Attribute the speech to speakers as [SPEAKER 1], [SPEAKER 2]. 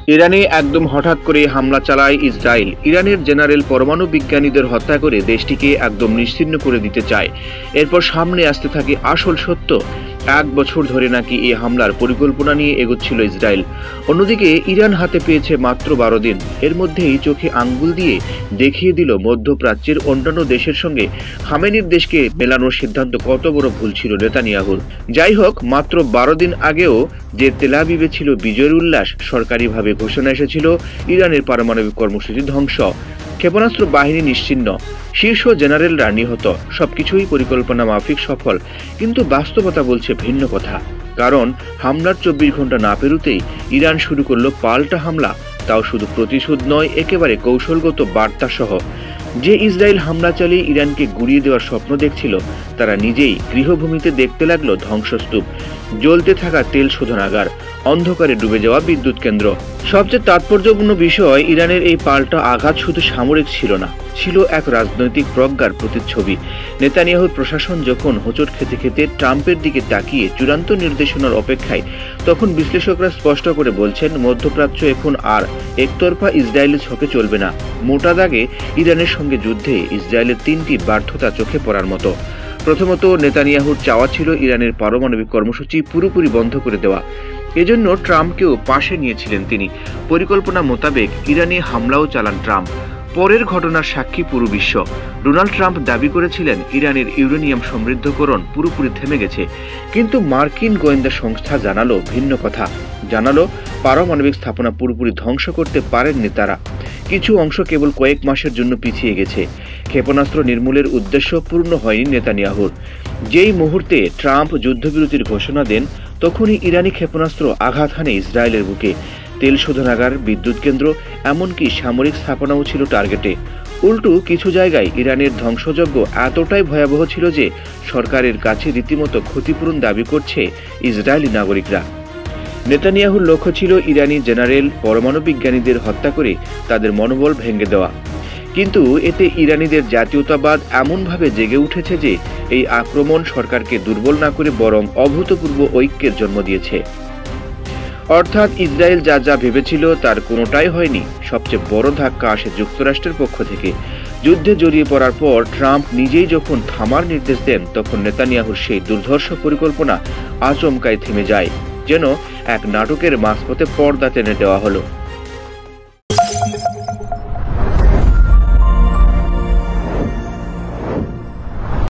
[SPEAKER 1] ইরানে একদম হঠাৎ করে হামলা চালায় ইসরায়েল। ইরানের জেনারেল পরমাণু বিজ্ঞানীদের হত্যা করে দেশটিকে একদম নিশ্চিহ্ন করে দিতে চায়। এরপর সামনে আসতে থাকে আসল সত্য। 1 বছর ধরে নাকি এই হামলার পরিকল্পনা নিয়ে এগোচ্ছিল ইসরায়েল। অন্যদিকে ইরান হাতে পেয়েছে মাত্র 12 দিন। এর মধ্যেই চোখে আঙ্গুল দিয়ে দেখিয়ে দিল মধ্যপ্রাচ্যের অন্যান্য দেশের সঙ্গে খামেনির দেশকে মেলানোর সিদ্ধান্ত কত বড় ভুল ছিল নেতানিয়াহুর। যাই হোক, মাত্র 12 দিন আগেও যে তেল আবিবে ছিল বিজয়ের উল্লাস, সরকারিভাবে ঘোষণা এসেছিল ইরানের পারমাণবিক কর্মসূচি ধ্বংস, ক্ষেপণাস্ত্র বাহিনী নিশ্চিহ্ন, শীর্ষ জেনারেলরা নিহত, সবকিছুই পরিকল্পনা মাফিক সফল। কিন্তু বাস্তবতা বলছে ভিন্ন কথা। কারণ হামলার 24 ঘন্টা না পেরুতেই ইরান শুরু করলো পাল্টা হামলা। তাও শুধু প্রতিশোধ নয়, একেবারে কৌশলগত বার্তা সহ। যে ইসরায়েল হামলা চালিয়ে ইরানকে গুড়িয়ে দেওয়ার স্বপ্ন দেখছিল, তারা নিজেই গৃহভূমিতে দেখতে লাগলো ধ্বংসস্তূপ, জ্বলতে থাকা তেল শোধনাগার, অন্ধকারে ডুবে যাওয়া বিদ্যুৎ কেন্দ্র। সবচেয়ে তাৎপর্যপূর্ণ বিষয়, ইরানের এই পাল্টা আঘাত শুধু সামরিক ছিল না, ছিল এক রাজনৈতিক প্রজ্ঞার প্রতিচ্ছবি। নেতানিয়াহুর প্রশাসন যখন হোঁচট খেতে খেতে ট্রাম্পের দিকে তাকিয়ে চূড়ান্ত নির্দেশনার অপেক্ষায়, তখন বিশ্লেষকরা স্পষ্ট করে বলছেন, মধ্যপ্রাচ্য এখন আর একতরফা ইসরায়েলের ছকে চলবে না। মোটা দাগে ইরানের সঙ্গে যুদ্ধে ইসরায়েলের 3টি ব্যর্থতা চোখে পড়ার মতো। প্রথমত, নেতানিয়াহুর চাওয়া ছিল ইরানের পারমাণবিক কর্মসূচি পুরোপুরি বন্ধ করে দেওয়া। এজন্য ট্রাম্পকেও পাশে নিয়েছিলেন তিনি। পরিকল্পনা মোতাবেক ইরানে হামলাও চালান ট্রাম্প। পরের ঘটনার সাক্ষী পুরো বিশ্ব। ডোনাল্ড ট্রাম্প দাবি করেছিলেন ইরানের ইউরেনিয়াম সমৃদ্ধকরণ পুরোপুরি থেমে গেছে। কিন্তু মার্কিন গোয়েন্দা সংস্থা জানালো ভিন্ন কথা। জানালো পারমাণবিক স্থাপনা পুরোপুরি ধ্বংস করতে পারেননি তারা। কিছু অংশ কেবল কয়েক মাসের জন্য পিছিয়ে গেছে। ক্ষেপণাস্ত্র নির্মূলের উদ্দেশ্য পূর্ণ হয়নি নেতানিয়াহুর। যেই মুহূর্তে ট্রাম্প যুদ্ধবিরতির ঘোষণা দেন, তখনই ইরানি ক্ষেপণাস্ত্র আঘাত হানে ইসরায়েলের বুকে। তেল শোধনাগার, বিদ্যুৎ কেন্দ্র, এমনকি সামরিক স্থাপনাও ছিল টার্গেটে। উল্টো কিছু জায়গায় ইরানের ধ্বংসযজ্ঞ এতটাই ভয়াবহ ছিল যে সরকারের কাছে রীতিমতো ক্ষতিপূরণ দাবি করছে ইসরায়েলি নাগরিকরা। নেতানিয়াহুর লক্ষ্য ছিল ইরানি জেনারেল পরমাণু বিজ্ঞানীদের হত্যা করে তাদের মনোবল ভেঙে দেওয়া। কিন্তু এতে ইরানিদের জাতীয়তাবাদ এমনভাবে জেগে উঠেছে যে এই আক্রমণ সরকারকে দুর্বল না করে বরং অভূতপূর্ব ঐক্যের জন্ম দিয়েছে। অর্থাৎ ইসরায়েল যা যা ভেবেছিল তার কোনোটাই হয়নি। সবচেয়ে বড় ধাক্কা আসে যুক্তরাষ্ট্রের পক্ষ থেকে। যুদ্ধে জড়িয়ে পড়ার পর ট্রাম্প নিজেই যখন থামার নির্দেশ দেন, তখন নেতানিয়াহুর সেই দুর্ধর্ষ পরিকল্পনা আচমকায় থেমে যায়। যেন এক নাটকের মাঝপথে পর্দা টেনে দেওয়া হলো।